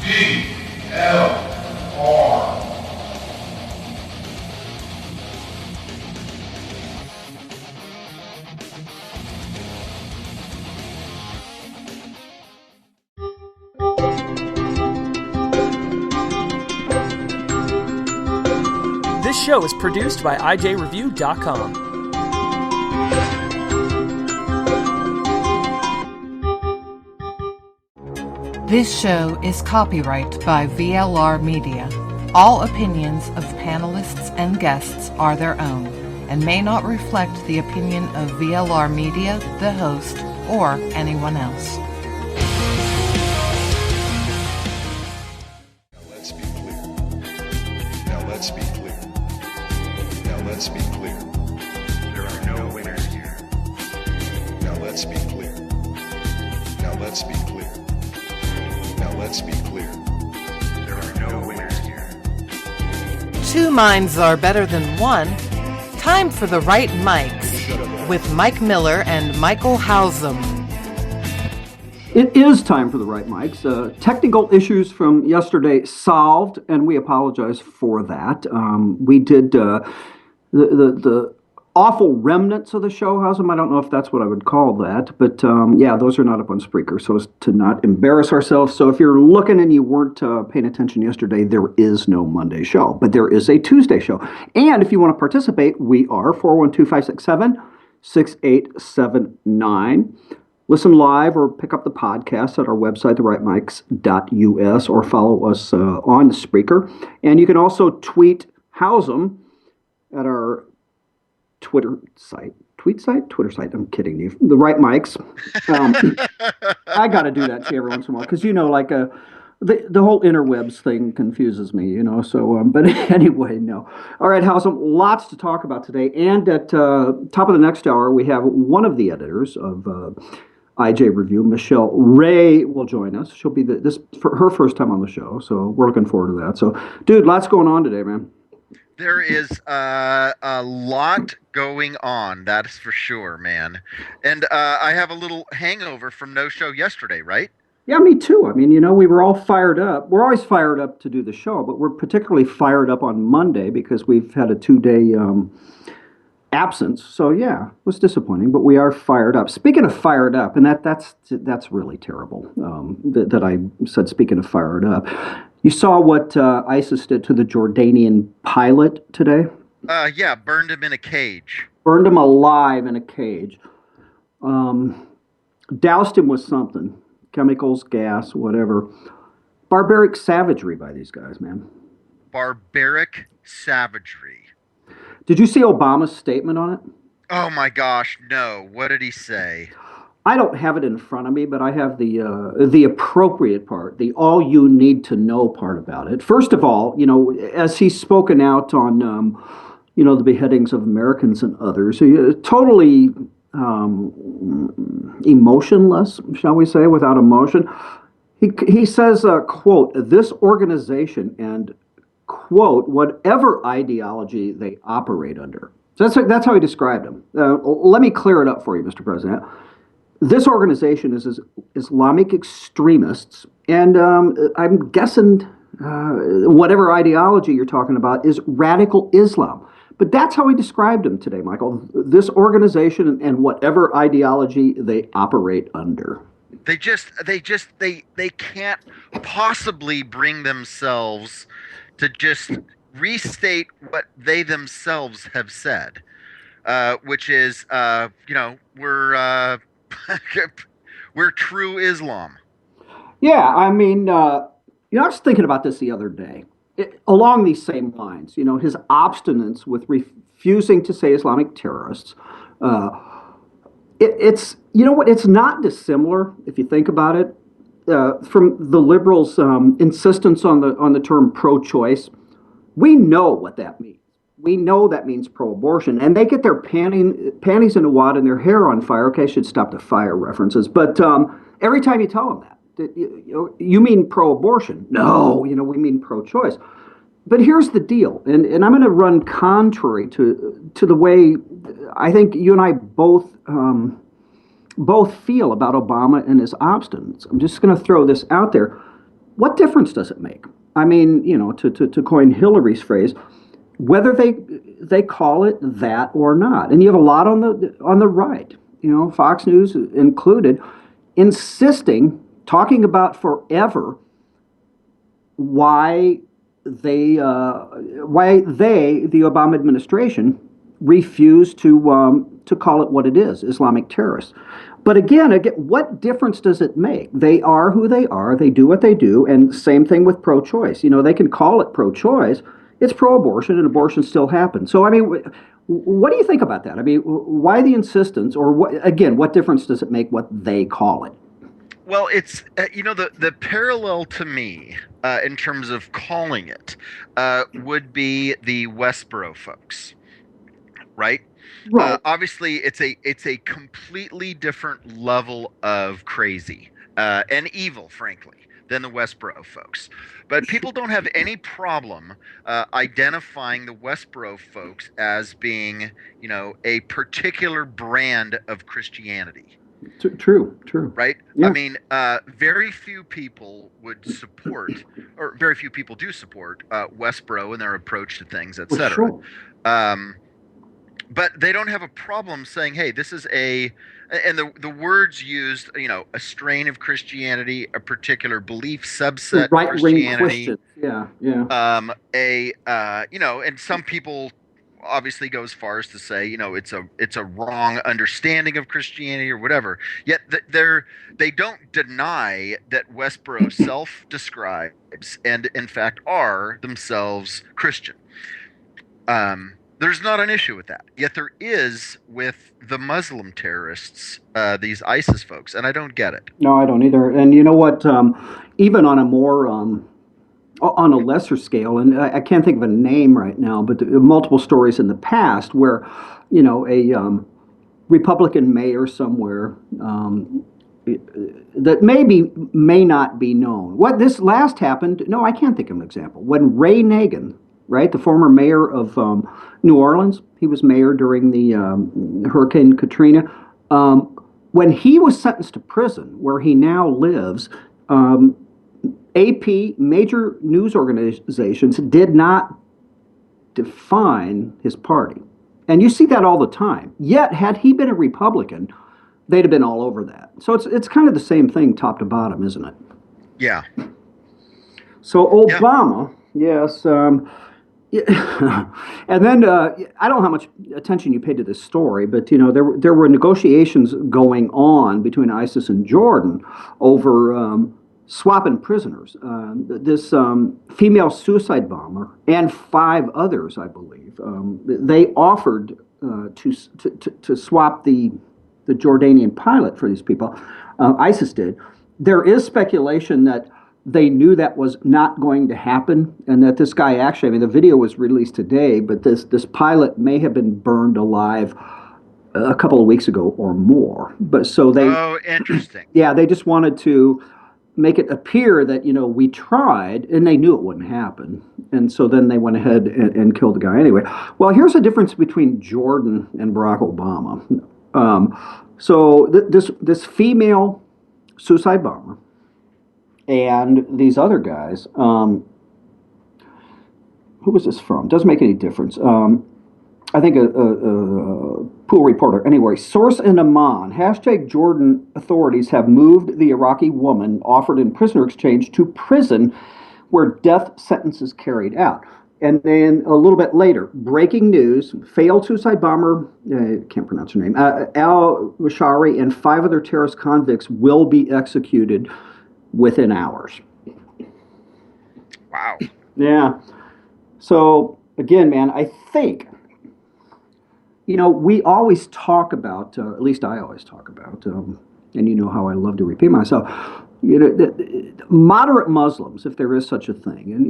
VLR. This show is produced by IJReview.com. This show is copyright by VLR Media. All opinions of panelists and guests are their own and may not reflect the opinion of VLR Media, the host, or anyone else. Let's be clear. Now let's be clear. Now let's be clear. There are no winners here. Now let's be clear. Now let's be clear. Now let's be clear. There are no winners here. Two minds are better than one. Time for the right mics with Mike Miller and Michael Hausum. It is time for the right mics. Technical issues from yesterday solved, and we apologize for that. We did the awful remnants of the show, Hausum. I don't know if that's what I would call that, but yeah, those are not up on Spreaker, so as to not embarrass ourselves. So if you're looking and you weren't paying attention yesterday, there is no Monday show, but there is a Tuesday show. And if you want to participate, we are 412-567-6879. Listen live or pick up the podcast at our website, therightmics.us, or follow us on Spreaker. And you can also tweet Hausum at our Twitter site. Twitter site. I'm kidding you. The Right Mics. I got to do that to you every once in a while because, like the whole interwebs thing confuses me, So, but anyway, no. All right, Hausum, lots to talk about today. And at top of the next hour, we have one of the editors of IJ Review, Michelle Ray, will join us. She'll be this for her first time on the show, so we're looking forward to that. So, dude, lots going on today, man. There is a lot going on, that is for sure, man. And I have a little hangover from no show yesterday, right? Yeah, me too. I mean, we were all fired up. We're always fired up to do the show, but we're particularly fired up on Monday because we've had a 2-day absence. So yeah, it was disappointing, but we are fired up. Speaking of fired up, and that's really terrible that I said speaking of fired up. You saw what ISIS did to the Jordanian pilot today? Yeah, burned him in a cage. Burned him alive in a cage. Doused him with something. Chemicals, gas, whatever. Barbaric savagery by these guys, man. Barbaric savagery. Did you see Obama's statement on it? Oh my gosh, no. What did he say? I don't have it in front of me, but I have the appropriate part, the all you need to know part about it. First of all, as he's spoken out on, the beheadings of Americans and others, totally emotionless, shall we say, without emotion. He says, quote, this organization and, quote, whatever ideology they operate under. So that's how he described them. Let me clear it up for you, Mr. President. This organization is Islamic extremists, and I'm guessing whatever ideology you're talking about is radical Islam. But that's how he described them today, Michael. This organization and whatever ideology they operate under. They can't possibly bring themselves to just restate what they themselves have said, which is, we're true Islam. Yeah, I mean, I was thinking about this the other day, along these same lines. His obstinance with refusing to say Islamic terrorists. It's it's not dissimilar if you think about it from the liberals' insistence on the term pro-choice. We know what that means. We know that means pro-abortion, and they get their panties in a wad and their hair on fire. Okay, I should stop the fire references, but every time you tell them that you mean pro-abortion. No, we mean pro-choice. But here's the deal, and I'm going to run contrary to the way I think you and I both feel about Obama and his obstinance. I'm just going to throw this out there. what difference does it make? I mean, to coin Hillary's phrase, whether they call it that or not. And you have a lot on the right, Fox News included, talking about forever why the Obama administration, refused to call it what it is, Islamic terrorists. But again, what difference does it make? They are who they are. They do what they do. And same thing with pro-choice. They can call it pro-choice. It's pro-abortion, and abortion still happens. So, I mean, what do you think about that? I mean, why the insistence, or what difference does it make what they call it? Well, it's, the parallel to me in terms of calling it would be the Westboro folks, right? Right. Obviously, it's a completely different level of crazy and evil, frankly, than the Westboro folks. But people don't have any problem identifying the Westboro folks as being, a particular brand of Christianity. True. Right? Yeah. I mean, very few people would support, or very few people do support Westboro and their approach to things, et cetera. Sure. But they don't have a problem saying, hey, this is and the words used, a strain of Christianity, a particular belief subset of Christianity. Yeah. And some people obviously go as far as to say, it's a wrong understanding of Christianity or whatever. Yet they don't deny that Westboro self-describes and in fact are themselves Christian. There's not an issue with that. Yet there is with the Muslim terrorists, these ISIS folks, and I don't get it. No, I don't either. And you know what? Even on a more on a lesser scale, and I can't think of a name right now, but multiple stories in the past where, a Republican mayor somewhere that may not be known. What this last happened? No, I can't think of an example. When Ray Nagin, right, the former mayor of New Orleans, he was mayor during the Hurricane Katrina. When he was sentenced to prison, where he now lives, AP, major news organizations, did not define his party. And you see that all the time. Yet, had he been a Republican, they'd have been all over that. So it's kind of the same thing top to bottom, isn't it? Yeah. So Obama, yes. And then I don't know how much attention you paid to this story, but there were negotiations going on between ISIS and Jordan over swapping prisoners. This female suicide bomber and 5 others, I believe, they offered to swap the Jordanian pilot for these people. ISIS did. There is speculation that they knew that was not going to happen, and that this guy actually, I mean, the video was released today, but this pilot may have been burned alive a couple of weeks ago or more. But so they. Oh, interesting. Yeah, they just wanted to make it appear that we tried, and they knew it wouldn't happen, and so then they went ahead and killed the guy anyway. Well, here's the difference between Jordan and Barack Obama. So this female suicide bomber and these other guys, who was this from? Doesn't make any difference. I think a pool reporter. Anyway, source in Amman, #Jordan authorities have moved the Iraqi woman offered in prisoner exchange to prison where death sentence is carried out. And then a little bit later, breaking news, failed suicide bomber, can't pronounce her name, al-Rashari and 5 other terrorist convicts will be executed within hours. Wow. Yeah. So, again, man, I think, we always talk about, at least I always talk about, and you know how I love to repeat myself, moderate Muslims, if there is such a thing. And,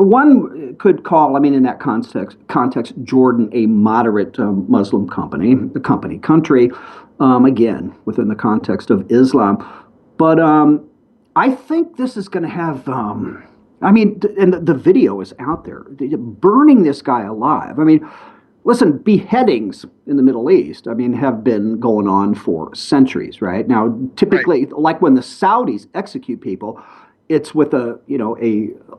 one could call, in that context, Jordan a moderate Muslim country, again, within the context of Islam. But I think this is going to have, and the video is out there, burning this guy alive. Listen, beheadings in the Middle East, have been going on for centuries, right? Now, typically, like when the Saudis execute people, it's with a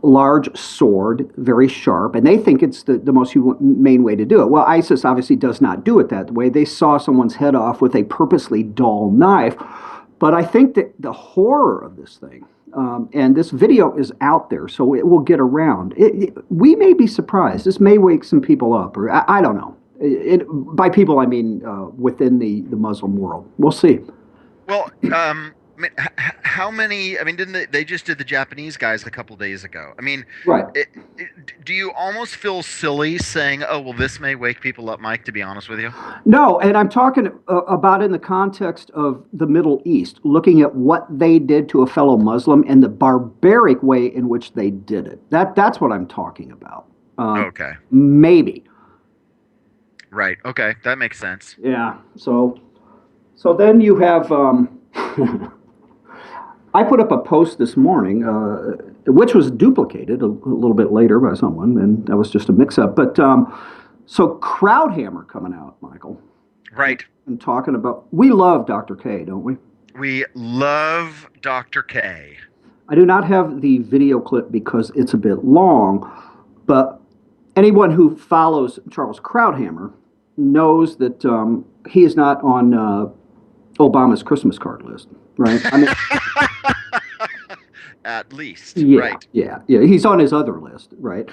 large sword, very sharp, and they think it's the most humane way to do it. Well, ISIS obviously does not do it that way. They saw someone's head off with a purposely dull knife. But I think that the horror of this thing, and this video is out there, so it will get around. We may be surprised. This may wake some people up, or I don't know. By people, I mean within the Muslim world. We'll see. Well, I mean, how many? I mean, didn't they just did the Japanese guys a couple days ago? I mean, right? Do you almost feel silly saying, "Oh, well, this may wake people up," Mike? To be honest with you, no. And I'm talking about in the context of the Middle East, looking at what they did to a fellow Muslim and the barbaric way in which they did it. That's what I'm talking about. Okay. Maybe. Right. Okay, that makes sense. Yeah. So then you have. I put up a post this morning, which was duplicated a little bit later by someone, and that was just a mix-up. But so Crowdhammer coming out, Michael. Right. And talking about, we love Dr. K, don't we? We love Dr. K. I do not have the video clip because it's a bit long, but anyone who follows Charles Crowdhammer knows that he is not on Obama's Christmas card list. Right. I mean, at least. Yeah, right. Yeah. He's on his other list. Right.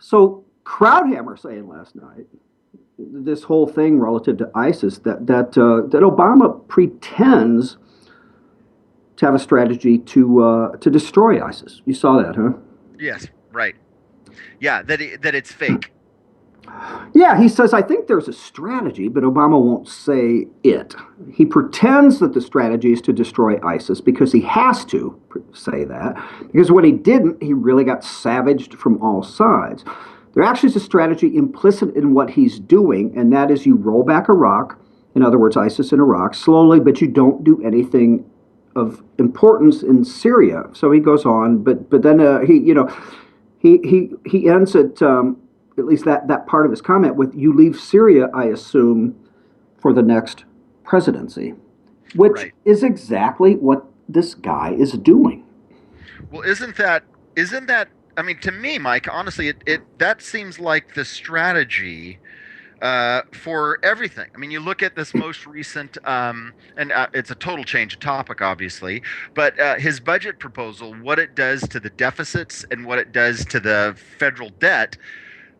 So Crowdhammer saying last night, this whole thing relative to ISIS, that Obama pretends to have a strategy to destroy ISIS. You saw that, huh? Yes. Right. Yeah. That it's fake. Yeah, he says, I think there's a strategy, but Obama won't say it. He pretends that the strategy is to destroy ISIS because he has to say that, because when he didn't, he really got savaged from all sides. There actually is a strategy implicit in what he's doing, and that is you roll back Iraq, in other words, ISIS in Iraq, slowly, but you don't do anything of importance in Syria. So he goes on, but then he ends at least that part of his comment with, you leave Syria, I assume, for the next presidency, which right. is exactly what this guy is doing. Well, isn't that, I mean, to me, Mike, honestly, that seems like the strategy for everything. I mean, you look at this most recent, and it's a total change of topic, obviously, but his budget proposal, what it does to the deficits and what it does to the federal debt,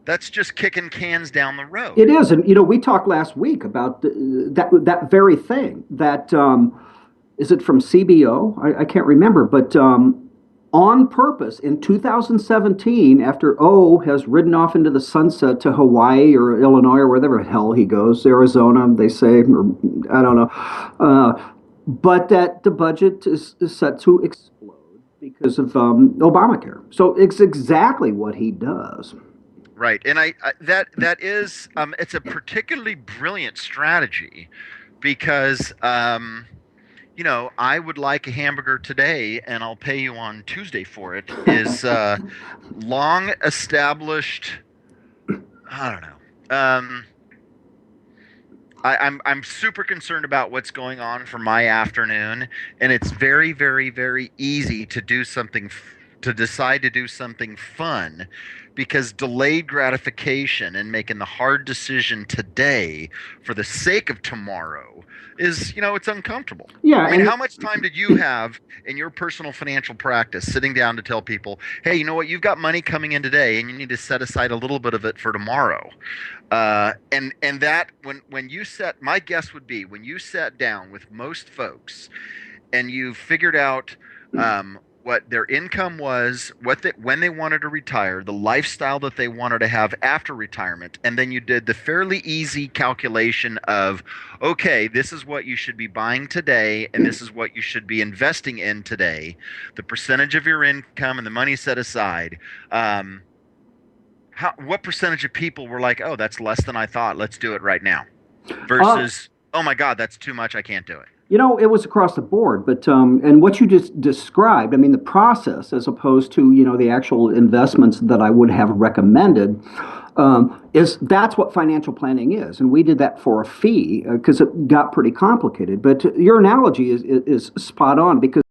that's just kicking cans down the road. It is, and we talked last week about that very thing. That is it from CBO? I can't remember, but on purpose in 2017, after O has ridden off into the sunset to Hawaii or Illinois or wherever the hell he goes, Arizona, they say, or I don't know, but that the budget is set to explode because of Obamacare. So it's exactly what he does. Right, and that is it's a particularly brilliant strategy because I would like a hamburger today and I'll pay you on Tuesday for it is long established. I don't know. I'm super concerned about what's going on for my afternoon, and it's very, very, very easy to do something to decide to do something fun, because delayed gratification and making the hard decision today for the sake of tomorrow is, it's uncomfortable. Yeah. I mean, how much time did you have in your personal financial practice sitting down to tell people, hey, you know what, you've got money coming in today and you need to set aside a little bit of it for tomorrow? And that when you set, my guess would be when you sat down with most folks and you figured out what their income was, when they wanted to retire, the lifestyle that they wanted to have after retirement, and then you did the fairly easy calculation of, okay, this is what you should be buying today, and this is what you should be investing in today, the percentage of your income and the money set aside. What percentage of people were like, oh, that's less than I thought, let's do it right now, versus, oh my God, that's too much, I can't do it? It was across the board, but and what you just described, I mean, the process as opposed to, the actual investments that I would have recommended, that's what financial planning is. And we did that for a fee because it got pretty complicated. But your analogy is spot on, because